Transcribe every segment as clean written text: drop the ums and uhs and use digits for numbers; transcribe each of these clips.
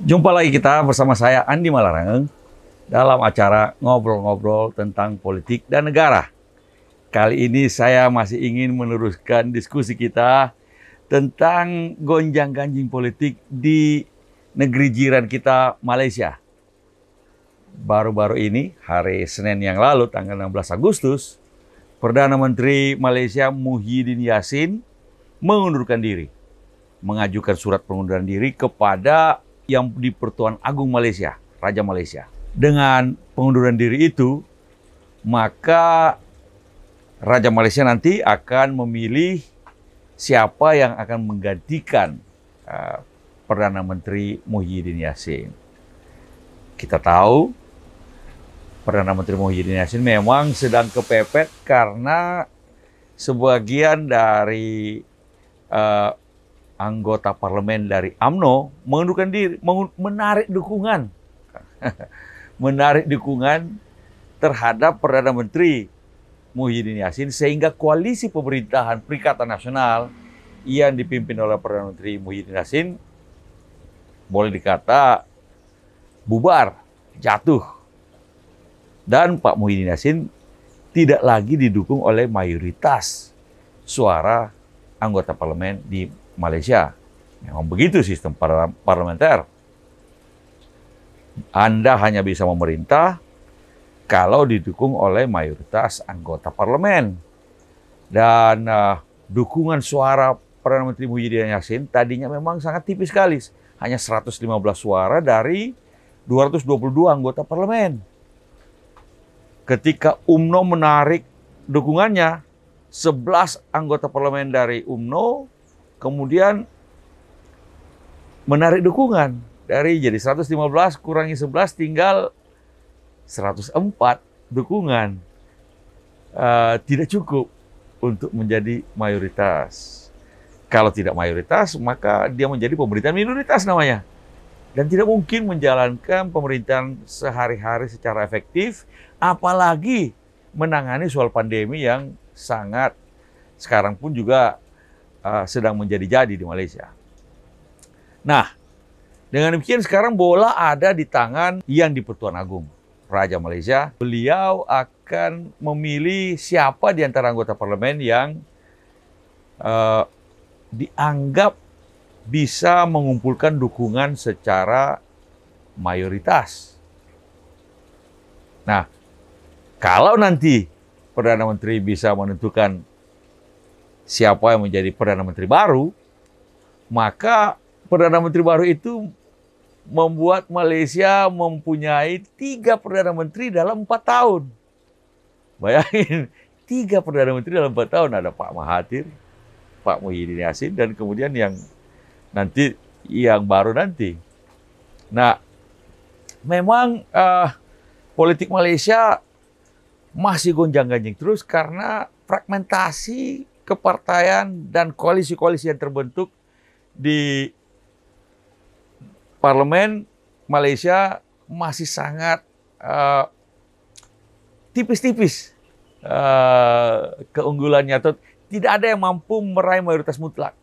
Jumpa lagi kita bersama saya Andi Malarangeng dalam acara ngobrol-ngobrol tentang politik dan negara. Kali ini saya masih ingin meneruskan diskusi kita tentang gonjang-ganjing politik di negeri jiran kita, Malaysia. Baru-baru ini, hari Senin yang lalu, tanggal 16 Agustus, Perdana Menteri Malaysia Muhyiddin Yassin mengundurkan diri, mengajukan surat pengunduran diri kepada yang di Pertuan Agung Malaysia, Raja Malaysia. Dengan pengunduran diri itu, maka Raja Malaysia nanti akan memilih siapa yang akan menggantikan Perdana Menteri Muhyiddin Yassin. Kita tahu Perdana Menteri Muhyiddin Yassin memang sedang kepepet karena sebagian dari anggota parlemen dari UMNO mengundurkan diri, menarik dukungan, menarik dukungan terhadap Perdana Menteri Muhyiddin Yassin, sehingga koalisi pemerintahan Perikatan Nasional yang dipimpin oleh Perdana Menteri Muhyiddin Yassin boleh dikata bubar, jatuh, dan Pak Muhyiddin Yassin tidak lagi didukung oleh mayoritas suara anggota parlemen di Malaysia. Memang begitu sistem parlementer. Anda hanya bisa memerintah kalau didukung oleh mayoritas anggota parlemen. Dan dukungan suara Perdana Menteri Muhyiddin Yassin tadinya memang sangat tipis sekali. Hanya 115 suara dari 222 anggota parlemen. Ketika UMNO menarik dukungannya, 11 anggota parlemen dari UMNO kemudian menarik dukungan dari jadi 115 kurangi 11 tinggal 104 dukungan. Tidak cukup untuk menjadi mayoritas. Kalau tidak mayoritas, maka dia menjadi pemerintahan minoritas namanya. Dan tidak mungkin menjalankan pemerintahan sehari-hari secara efektif, apalagi menangani soal pandemi yang sangat sekarang pun juga sedang menjadi-jadi di Malaysia. Nah, dengan demikian sekarang bola ada di tangan yang di Pertuan Agung, Raja Malaysia. Beliau akan memilih siapa di antara anggota parlemen yang dianggap bisa mengumpulkan dukungan secara mayoritas. Nah, kalau nanti Perdana Menteri bisa menentukan siapa yang menjadi Perdana Menteri baru, maka Perdana Menteri baru itu membuat Malaysia mempunyai 3 Perdana Menteri dalam 4 tahun. Bayangin, 3 Perdana Menteri dalam 4 tahun. Ada Pak Mahathir, Pak Muhyiddin Yassin, dan kemudian yang baru nanti. Nah, memang politik Malaysia masih gonjang-ganjing terus karena fragmentasi kepartaian dan koalisi-koalisi yang terbentuk di parlemen Malaysia masih sangat tipis-tipis keunggulannya, atau tidak ada yang mampu meraih mayoritas mutlak.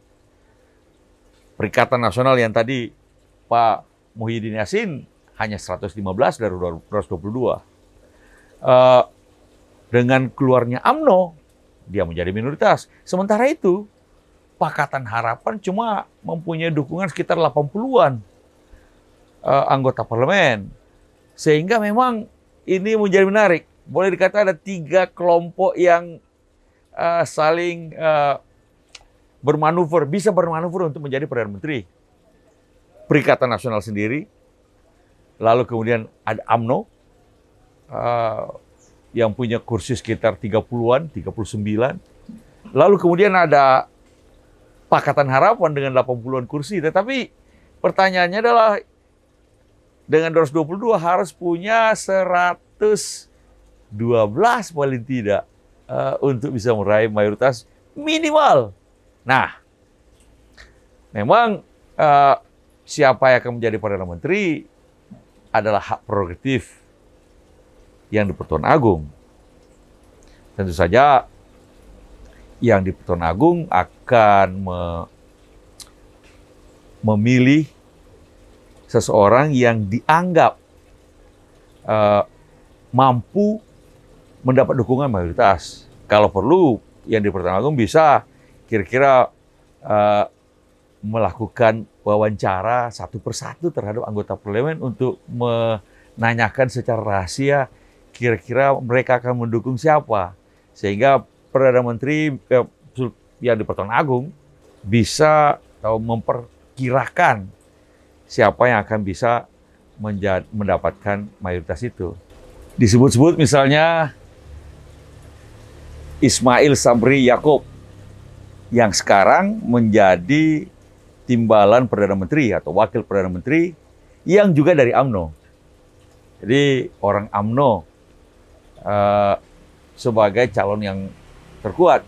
Perikatan Nasional yang tadi Pak Muhyiddin Yassin hanya 115 dari 222. Dengan keluarnya UMNO, dia menjadi minoritas. Sementara itu, Pakatan Harapan cuma mempunyai dukungan sekitar 80-an anggota parlemen. Sehingga memang ini menjadi menarik. Boleh dikata ada 3 kelompok yang saling bermanuver, bisa bermanuver untuk menjadi Perdana Menteri. Perikatan Nasional sendiri, lalu kemudian ada UMNO, yang punya kursi sekitar 30-an, 39. Lalu kemudian ada Pakatan Harapan dengan 80-an kursi. Tetapi pertanyaannya adalah dengan 222 harus punya 112 paling tidak untuk bisa meraih mayoritas minimal. Nah, memang siapa yang akan menjadi Perdana Menteri adalah hak prerogatif yang di Pertuan Agung. Tentu saja yang di Pertuan Agung akan memilih seseorang yang dianggap mampu mendapat dukungan mayoritas. Kalau perlu, yang di Pertuan Agung bisa kira-kira melakukan wawancara satu persatu terhadap anggota parlemen untuk menanyakan secara rahasia kira-kira mereka akan mendukung siapa. Sehingga Perdana Menteri yang di Pertuan Agung bisa atau memperkirakan siapa yang akan bisa mendapatkan mayoritas itu. Disebut-sebut misalnya Ismail Sabri Yaakob yang sekarang menjadi timbalan Perdana Menteri atau wakil Perdana Menteri yang juga dari UMNO. Jadi orang UMNO sebagai calon yang terkuat.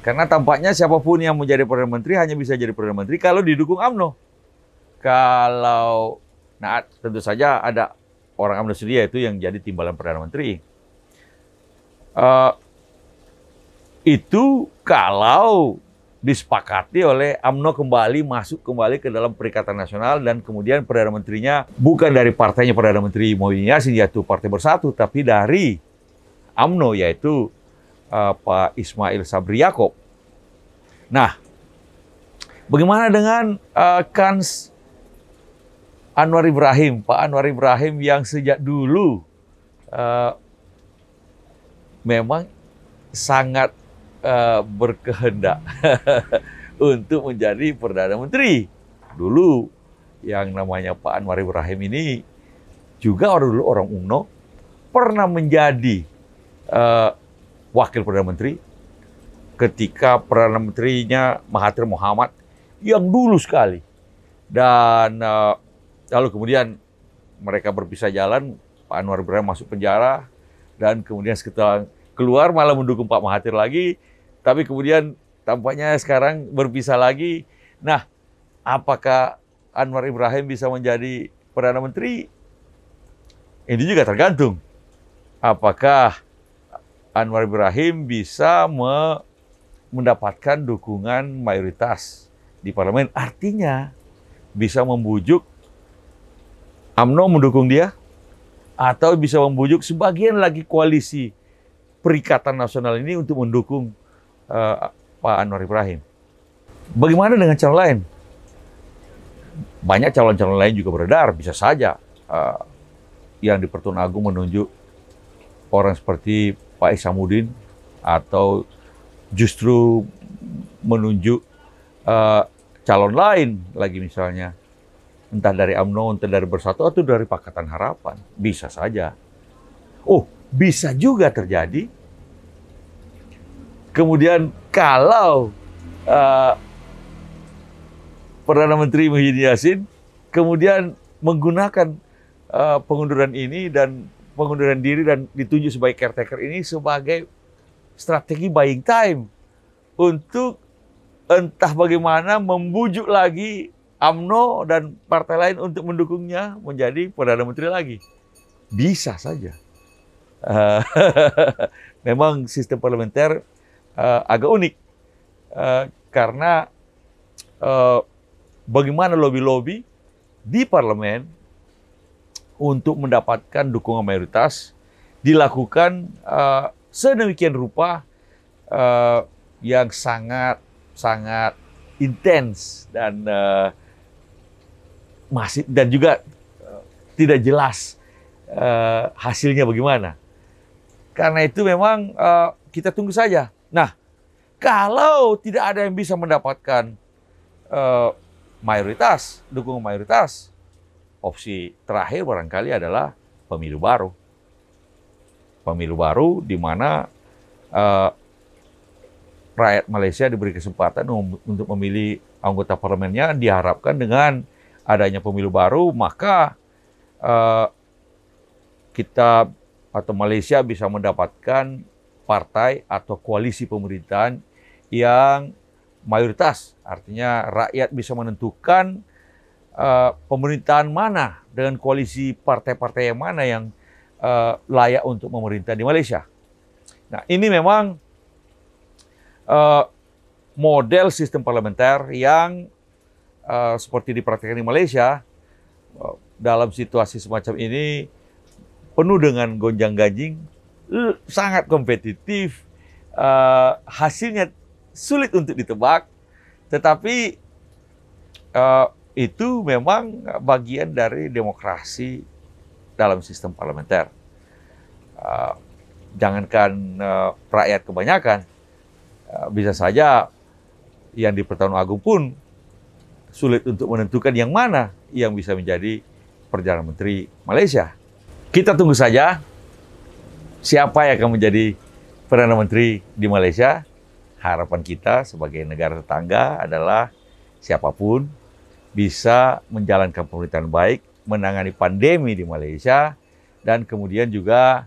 Karena tampaknya siapapun yang menjadi Perdana Menteri hanya bisa jadi Perdana Menteri kalau didukung UMNO. Nah tentu saja ada orang UMNO sendiri itu yang jadi timbalan Perdana Menteri. Itu kalau disepakati oleh UMNO masuk kembali ke dalam Perikatan Nasional dan kemudian Perdana Menterinya bukan dari partainya Perdana Menteri Muhyiddin Yassin yaitu Partai Bersatu, tapi dari UMNO yaitu Pak Ismail Sabri Yaakob. Nah, bagaimana dengan kans Anwar Ibrahim, Pak Anwar Ibrahim yang sejak dulu memang sangat berkehendak untuk menjadi Perdana Menteri. Dulu yang namanya Pak Anwar Ibrahim ini juga orang UMNO pernah menjadi wakil Perdana Menteri ketika Perdana Menterinya Mahathir Mohamad yang dulu sekali. Dan lalu kemudian mereka berpisah jalan, Pak Anwar Ibrahim masuk penjara, dan kemudian setelah keluar malah mendukung Pak Mahathir lagi, tapi kemudian tampaknya sekarang berpisah lagi. Nah, apakah Anwar Ibrahim bisa menjadi Perdana Menteri? Ini juga tergantung. Apakah Anwar Ibrahim bisa mendapatkan dukungan mayoritas di parlemen? Artinya bisa membujuk UMNO mendukung dia, atau bisa membujuk sebagian lagi koalisi Perikatan Nasional ini untuk mendukung Pak Anwar Ibrahim. Bagaimana dengan calon lain? Banyak calon-calon lain juga beredar, bisa saja yang di Pertuan Agung menunjuk orang seperti Pak Isamuddin, atau justru menunjuk calon lain lagi misalnya, entah dari UMNO, entah dari Bersatu, atau dari Pakatan Harapan. Bisa saja. Oh, bisa juga terjadi. Kemudian kalau Perdana Menteri Muhyiddin Yassin kemudian menggunakan pengunduran ini dan pengunduran diri dan ditunjuk sebagai caretaker ini sebagai strategi buying time untuk entah bagaimana membujuk lagi UMNO dan partai lain untuk mendukungnya menjadi Perdana Menteri lagi. Bisa saja. Memang sistem parlementer agak unik karena bagaimana lobby-lobby di parlemen untuk mendapatkan dukungan mayoritas dilakukan sedemikian rupa yang sangat intens dan juga tidak jelas hasilnya bagaimana. Karena itu memang kita tunggu saja. Nah, kalau tidak ada yang bisa mendapatkan dukungan mayoritas, opsi terakhir barangkali adalah pemilu baru. Pemilu baru di mana rakyat Malaysia diberi kesempatan untuk memilih anggota parlemennya. Diharapkan dengan adanya pemilu baru, maka kita atau Malaysia bisa mendapatkan partai atau koalisi pemerintahan yang mayoritas. Artinya rakyat bisa menentukan pemerintahan mana dengan koalisi partai-partai yang mana yang layak untuk memerintah di Malaysia. Nah, ini memang model sistem parlementer yang seperti dipraktikkan di Malaysia dalam situasi semacam ini penuh dengan gonjang-ganjing, sangat kompetitif, hasilnya sulit untuk ditebak, tetapi itu memang bagian dari demokrasi dalam sistem parlementer. Jangankan rakyat kebanyakan, bisa saja yang di Pertahanan Agung pun sulit untuk menentukan yang mana yang bisa menjadi Perdana Menteri Malaysia. Kita tunggu saja siapa yang akan menjadi Perdana Menteri di Malaysia. Harapan kita sebagai negara tetangga adalah siapapun bisa menjalankan pemerintahan baik, menangani pandemi di Malaysia, dan kemudian juga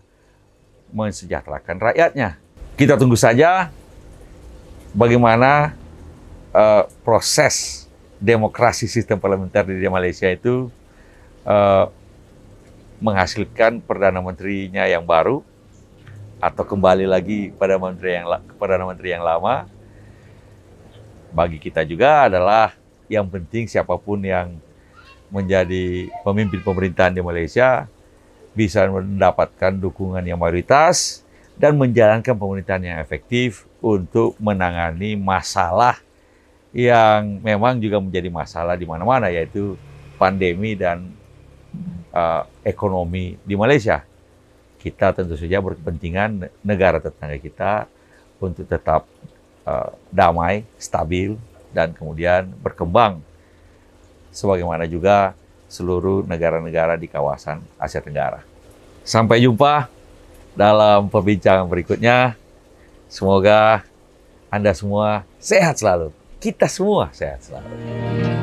mensejahterakan rakyatnya. Kita tunggu saja bagaimana proses demokrasi sistem parlementer di Malaysia itu menghasilkan Perdana Menterinya yang baru, atau kembali lagi pada Perdana Menteri yang lama. Bagi kita juga adalah yang penting siapapun yang menjadi pemimpin pemerintahan di Malaysia bisa mendapatkan dukungan yang mayoritas dan menjalankan pemerintahan yang efektif untuk menangani masalah yang memang juga menjadi masalah di mana-mana, yaitu pandemi dan ekonomi di Malaysia. Kita tentu saja berkepentingan negara tetangga kita untuk tetap damai, stabil, dan kemudian berkembang sebagaimana juga seluruh negara-negara di kawasan Asia Tenggara. Sampai jumpa dalam perbincangan berikutnya. Semoga Anda semua sehat selalu. Kita semua sehat selalu.